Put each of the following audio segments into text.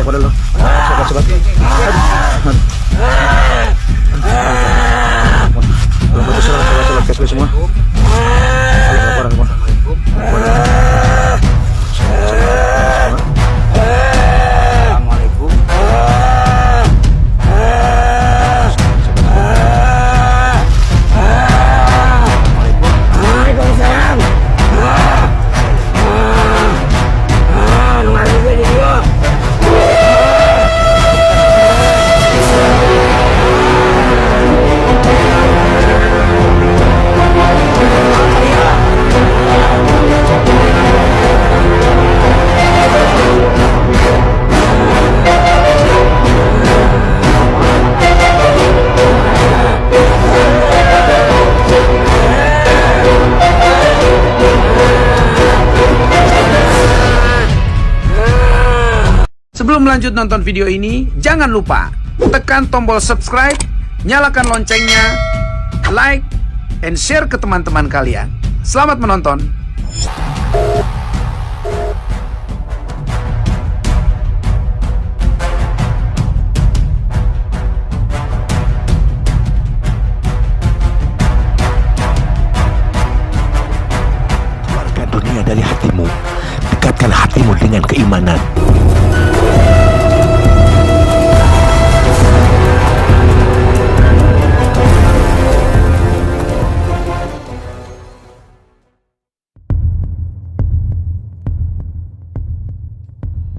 pada lo. Sobat. Sobat guys semua. Sebelum lanjut nonton video ini, jangan lupa tekan tombol subscribe, nyalakan loncengnya, like, and share ke teman-teman kalian. Selamat menonton. Keluarkan dunia dari hatimu. Dekatkan hatimu dengan keimanan.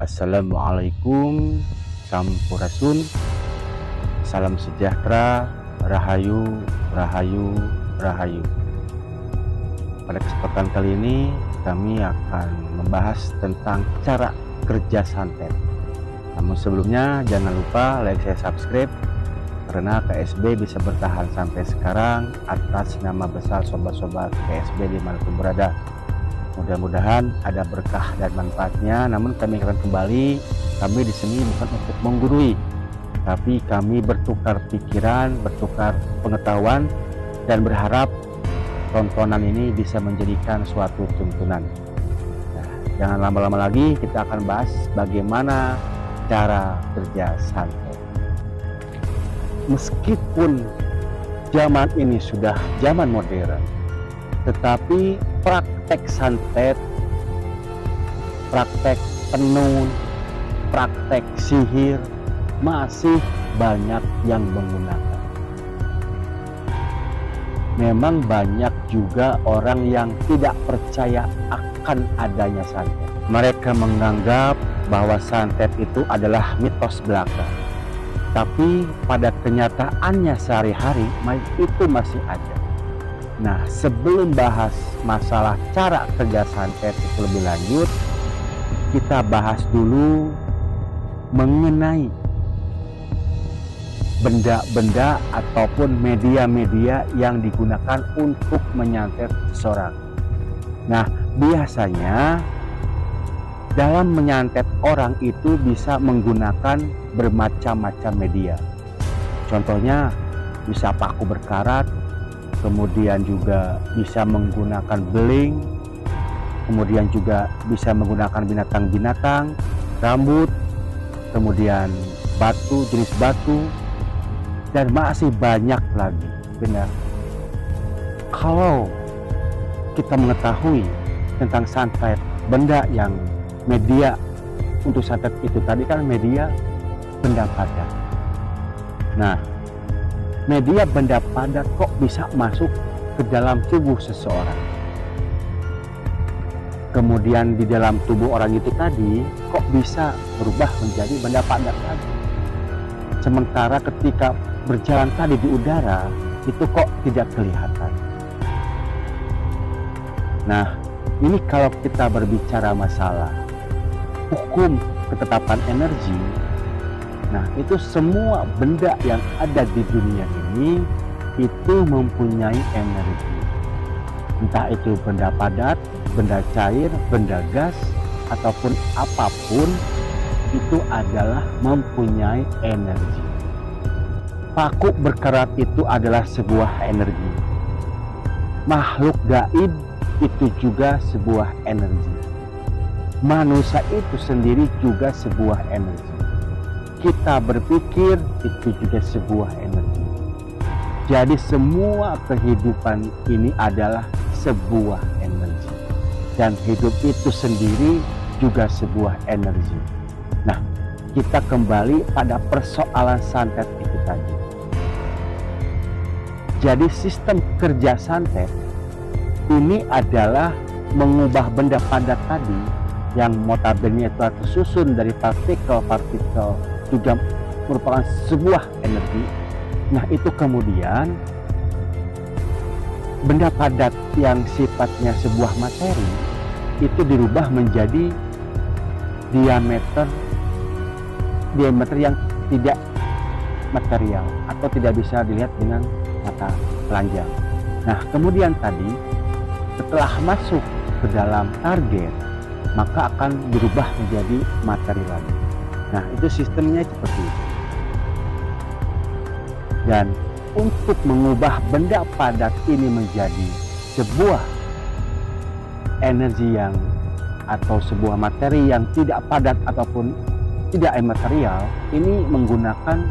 Assalamualaikum, Sampurasun, salam sejahtera, rahayu, rahayu, rahayu. Pada kesempatan kali ini kami akan membahas tentang cara kerja santet. Namun sebelumnya jangan lupa like, share, subscribe, karena KSB bisa bertahan sampai sekarang atas nama besar sobat-sobat KSB dimanapun berada. Mudah-mudahan ada berkah dan manfaatnya. Namun kami akan kembali. Kami di sini bukan untuk menggurui, tapi kami bertukar pikiran, bertukar pengetahuan, dan berharap tontonan ini bisa menjadikan suatu tuntunan. Nah, jangan lama-lama lagi, kita akan bahas bagaimana cara kerja santet. Meskipun zaman ini sudah zaman modern, tetapi praktek santet, praktek penun, praktek sihir masih banyak yang menggunakan. Memang banyak juga orang yang tidak percaya akan adanya santet. Mereka menganggap bahwa santet itu adalah mitos belaka. Tapi pada kenyataannya sehari-hari itu masih ada. Nah, sebelum bahas masalah cara kerja santet itu lebih lanjut, kita bahas dulu mengenai benda-benda ataupun media-media yang digunakan untuk menyantet seseorang. Nah, biasanya dalam menyantet orang itu bisa menggunakan bermacam-macam media. Contohnya bisa paku berkarat, kemudian juga bisa menggunakan beling, kemudian juga bisa menggunakan binatang-binatang, rambut, kemudian batu, jenis batu, dan masih banyak lagi. Benar, kalau kita mengetahui tentang santet, benda yang media untuk santet itu tadi kan media benda padat. Nah, media benda padat kok bisa masuk ke dalam tubuh seseorang? Kemudian di dalam tubuh orang itu tadi kok bisa berubah menjadi benda padat lagi? Sementara ketika berjalan tadi di udara itu kok tidak kelihatan. Nah, ini kalau kita berbicara masalah hukum ketetapan energi, nah itu semua benda yang ada di dunia ini itu mempunyai energi. Entah itu benda padat, benda cair, benda gas, ataupun apapun, itu adalah mempunyai energi. Paku berkarat itu adalah sebuah energi. Makhluk gaib itu juga sebuah energi. Manusia itu sendiri juga sebuah energi. kita berpikir itu juga sebuah energi. Jadi semua kehidupan ini adalah sebuah energi. Dan hidup itu sendiri juga sebuah energi. Nah, kita kembali pada persoalan santet itu tadi. Jadi sistem kerja santet ini adalah mengubah benda padat tadi yang notabene itu tersusun dari partikel-partikel juga merupakan sebuah energi. Nah, itu kemudian benda padat yang sifatnya sebuah materi itu dirubah menjadi diameter yang tidak material atau tidak bisa dilihat dengan mata telanjang. Nah, kemudian tadi setelah masuk ke dalam target, maka akan dirubah menjadi materi lagi. Nah, itu sistemnya seperti itu. Dan untuk mengubah benda padat ini menjadi sebuah energi yang atau sebuah materi yang tidak padat ataupun tidak material, ini menggunakan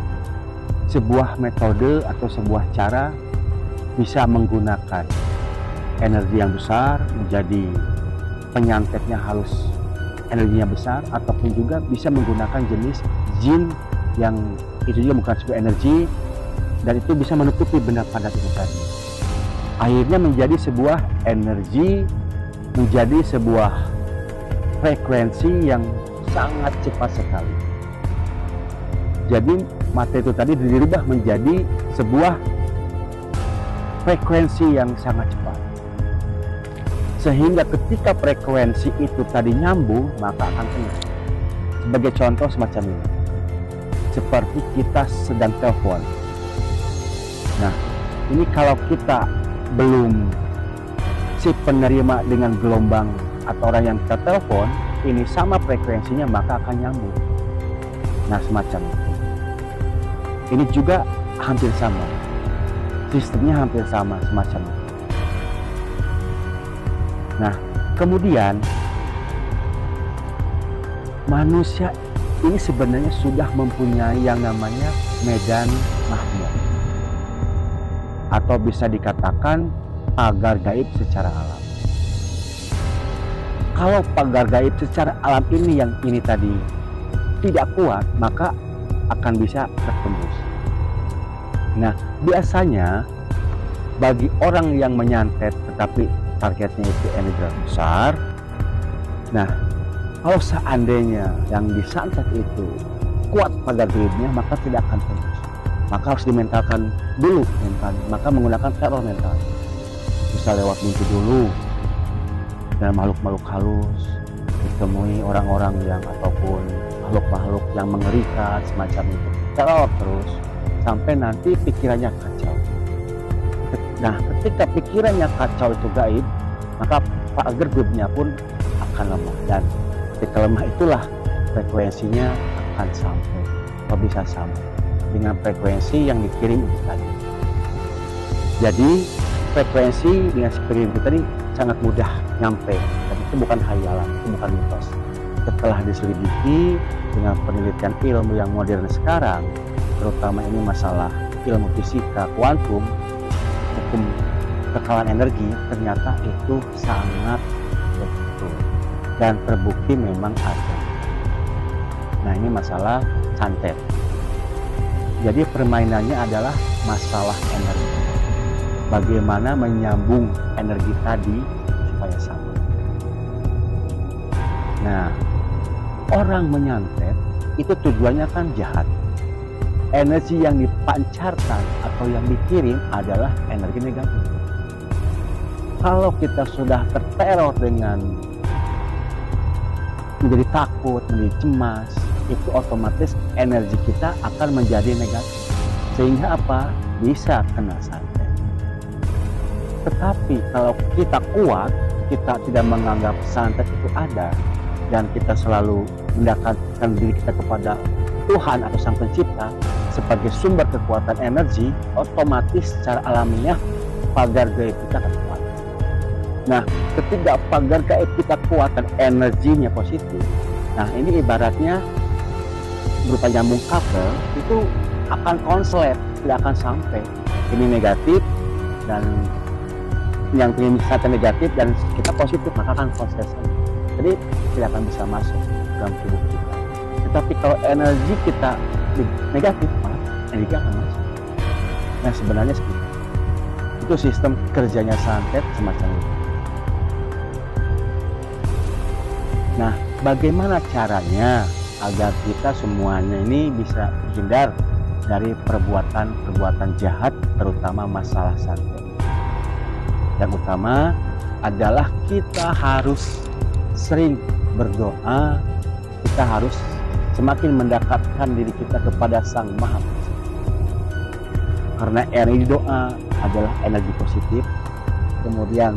sebuah metode atau sebuah cara, bisa menggunakan energi yang besar menjadi penyantetnya halus, energinya besar, ataupun juga bisa menggunakan jenis jin yang itu juga bukan sebuah energi dan itu bisa menutupi benda padat itu tadi. Akhirnya menjadi sebuah energi, menjadi sebuah frekuensi yang sangat cepat sekali. Jadi materi itu tadi dirubah menjadi sebuah frekuensi yang sangat cepat. Sehingga ketika frekuensi itu tadi nyambung, maka akan kena. Sebagai contoh semacam ini. Seperti kita sedang telepon. Nah, ini kalau kita belum si penerima dengan gelombang atau orang yang kita telepon, ini sama frekuensinya, maka akan nyambung. Nah, semacam itu. Ini juga hampir sama. Sistemnya hampir sama, semacam itu. Nah, kemudian manusia ini sebenarnya sudah mempunyai yang namanya medan magnet, atau bisa dikatakan pagar gaib secara alam. Kalau pagar gaib secara alam ini yang ini tadi tidak kuat, maka akan bisa tertembus. Nah, biasanya bagi orang yang menyantet tetapi targetnya itu energi besar, nah kalau seandainya yang disantet itu kuat pagar gaibnya, maka tidak akan tembus. Maka harus dimentalkan dulu mental, maka menggunakan teror mental. Bisa lewat mimpi dulu, dan makhluk-makhluk halus, ditemui orang-orang yang ataupun makhluk-makhluk yang mengerikan semacam itu, teror terus sampai nanti pikirannya kacau. Nah, ketika pikirannya kacau itu gaib, maka pagar gaibnya pun akan lemah, dan ketika lemah itulah frekuensinya akan sampai atau bisa sampai dengan frekuensi yang dikirim itu tadi. Jadi frekuensi dengan kirim itu tadi sangat mudah nyampe, dan itu bukan hayalan, itu bukan mitos. Setelah diselidiki dengan penelitian ilmu yang modern sekarang, terutama ini masalah ilmu fisika kuantum, hukum tekanan energi, ternyata itu sangat betul dan terbukti memang ada. Nah, ini masalah santet. Jadi permainannya adalah masalah energi. Bagaimana menyambung energi tadi supaya sama. Nah, orang menyantet itu tujuannya kan jahat. Energi yang dipancarkan atau yang dikirim adalah energi negatif. Kalau kita sudah terteror dengan menjadi takut, menjadi cemas, itu otomatis energi kita akan menjadi negatif. Sehingga apa? Bisa kena santet. Tetapi kalau kita kuat, kita tidak menganggap santet itu ada, dan kita selalu mendekatkan diri kita kepada Tuhan atau Sang Pencipta sebagai sumber kekuatan energi, otomatis secara alamiah pagar gaib kita akan kuat. Nah, ketika pagar gaib kita kuat dan energinya positif, nah ini ibaratnya berupa nyambung kabel itu akan konslet, tidak akan sampai. Ini negatif dan yang ini misalnya negatif dan kita positif, maka akan konslet. Jadi tidak akan bisa masuk dalam tubuh kita. Tetapi kalau energi kita negatif, maka energi akan masuk. Nah sebenarnya seperti itu sistem kerjanya santet semacam itu. Nah, bagaimana caranya agar kita semuanya ini bisa terhindar dari perbuatan-perbuatan jahat, terutama masalah santet? Yang utama adalah kita harus sering berdoa, kita harus semakin mendekatkan diri kita kepada Sang Maha Pencipta. Karena energi doa adalah energi positif. Kemudian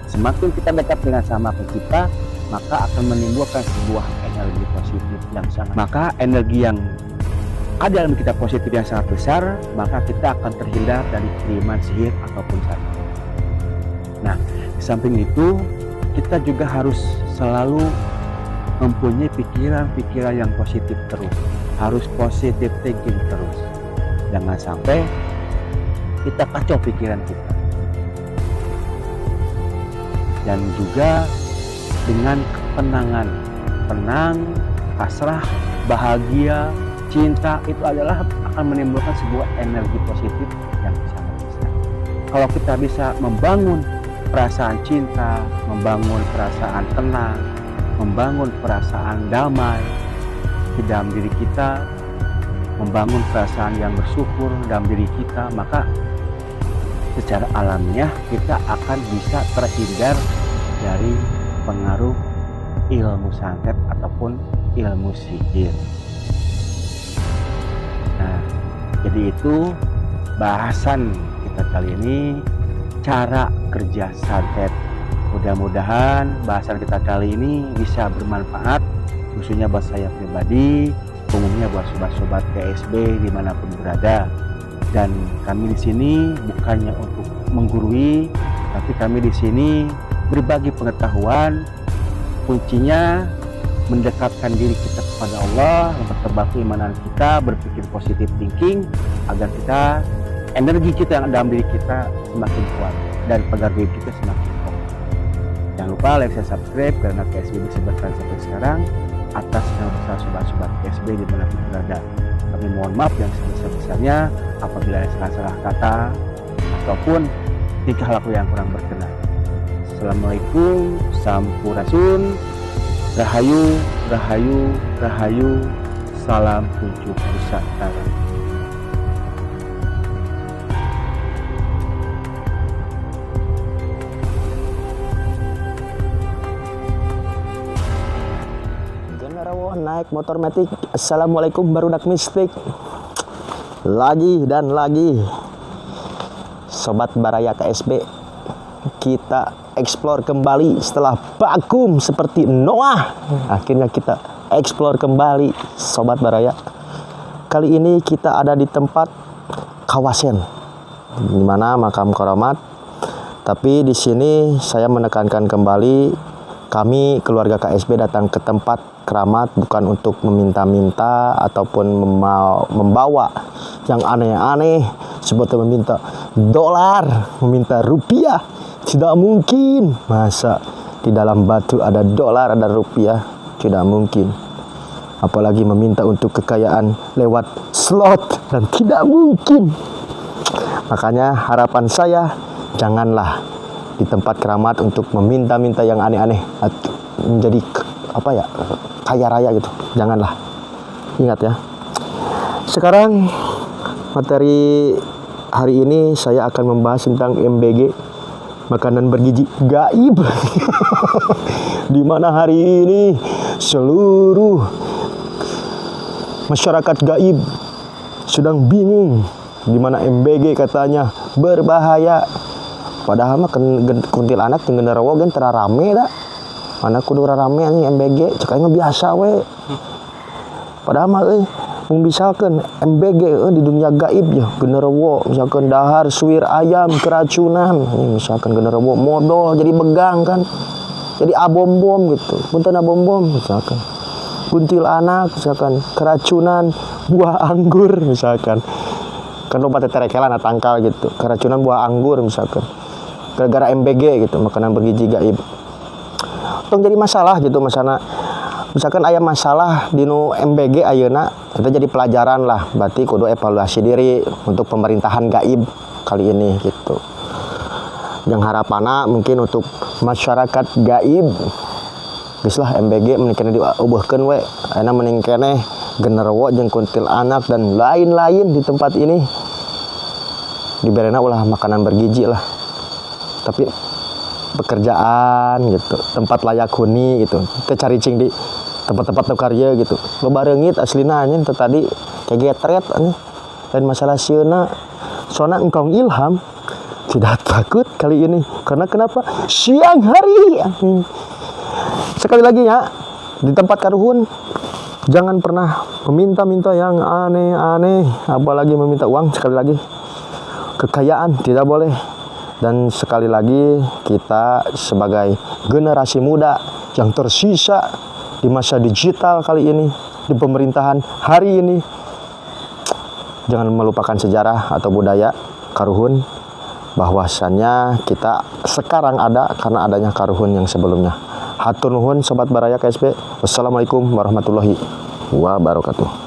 semakin kita dekat dengan Sang Maha Pencipta, maka akan menimbulkan sebuah energi positif yang sangat. Maka energi yang ada dalam kita positif yang sangat besar, maka kita akan terhindar dari kiriman sihir ataupun santet. Nah, di samping itu kita juga harus selalu mempunyai pikiran-pikiran yang positif terus. Harus positive thinking terus. Jangan sampai kita kacau pikiran kita. Dan juga dengan ketenangan, tenang, pasrah, bahagia, cinta, itu adalah akan menimbulkan sebuah energi positif yang sangat besar. Kalau kita bisa membangun perasaan cinta, membangun perasaan tenang, membangun perasaan damai di dalam diri kita, membangun perasaan yang bersyukur dalam diri kita, maka secara alamiah kita akan bisa terhindar dari pengaruh ilmu santet ataupun ilmu sihir. Nah, jadi itu bahasan kita kali ini, cara kerja santet. Mudah-mudahan bahasan kita kali ini bisa bermanfaat, khususnya buat saya pribadi, umumnya buat sobat-sobat KSB dimanapun berada. Dan kami di sini bukannya untuk menggurui, tapi kami di sini berbagi pengetahuan. Kuncinya mendekatkan diri kita kepada Allah, mempertebal keimanan kita, berpikir positif thinking, agar kita energi kita yang dalam diri kita semakin kuat dan pagar diri kita semakin kuat. Jangan lupa like dan subscribe karena KSB disebarkan sampai sekarang atas nama besar sobat-sobat KSB dimanapun berada. Kami mohon maaf yang sebesar-besarnya apabila ada salah-salah kata ataupun tingkah laku yang kurang berkenan. Assalamualaikum, sampurasun, rahayu, rahayu, rahayu, salam kuncup Nusantara. Generawo naik motor metik. Assalamualaikum barudak mistik. Lagi dan lagi Sobat Baraya KSB, kita explore kembali setelah vakum seperti Noah. Akhirnya kita explore kembali Sobat Baraya. Kali ini kita ada di tempat Kawasen, di mana makam keramat. Tapi di sini saya menekankan kembali, kami keluarga KSB datang ke tempat keramat bukan untuk meminta-minta ataupun membawa yang aneh-aneh seperti meminta dolar, meminta rupiah. Tidak mungkin. Masa di dalam batu ada dolar, ada rupiah? Tidak mungkin. Apalagi meminta untuk kekayaan lewat slot, dan tidak mungkin. Makanya harapan saya, janganlah di tempat keramat untuk meminta-minta yang aneh-aneh, menjadi kaya raya gitu. Janganlah. Ingat ya. Sekarang materi hari ini saya akan membahas tentang MBG, makanan bergizi gaib. Di mana hari ini seluruh masyarakat gaib sedang bingung, di mana MBG katanya berbahaya. Padahal mah kuntilanak jeung genderuwo gen teu rame da. Mana kudu rame nih MBG, cek aing biasa we. Padahal mah misalkan MBG di dunia gaib ya, genderuwo misalkan dahar suwir ayam keracunan, misalkan genderuwo modal jadi begang kan, jadi abombom gitu, punten abombom misalkan. kuntilanak misalkan, keracunan buah anggur misalkan. Kan lo pada terekelan tangkal gitu, keracunan buah anggur misalkan, gara-gara MBG gitu, makanan bergizi gaib. Tong jadi masalah gitu, misalkan aya masalah di nu MBG ayeuna, kita jadi pelajaran lah, berarti kudu evaluasi diri untuk pemerintahan gaib kali ini gitu. Yang harapanna mungkin untuk masyarakat gaib, geus lah MBG mending keneh diubahkeun we, ayeuna mending keneh genderuwo jeung kuntilanak dan lain-lain di tempat ini diberena ulah makanan bergizi lah, tapi pekerjaan gitu, tempat layak huni gitu, teu caricing di tempat-tempat nu karya gitu, loba reungit aslina anjeun teh tadi kegetret anjing. Dan masalah sieuna soalna engkong Ilham tidak takut kali ini, karena kenapa? Siang hari anjing. Sekali lagi ya, di tempat karuhun jangan pernah meminta-minta yang aneh-aneh, apalagi meminta uang. Sekali lagi, kekayaan tidak boleh. Dan sekali lagi, kita sebagai generasi muda yang tersisa di masa digital kali ini, di pemerintahan hari ini, jangan melupakan sejarah atau budaya karuhun, bahwasannya kita sekarang ada karena adanya karuhun yang sebelumnya. Hatur nuhun Sobat Baraya KSP. Wassalamualaikum warahmatullahi wabarakatuh.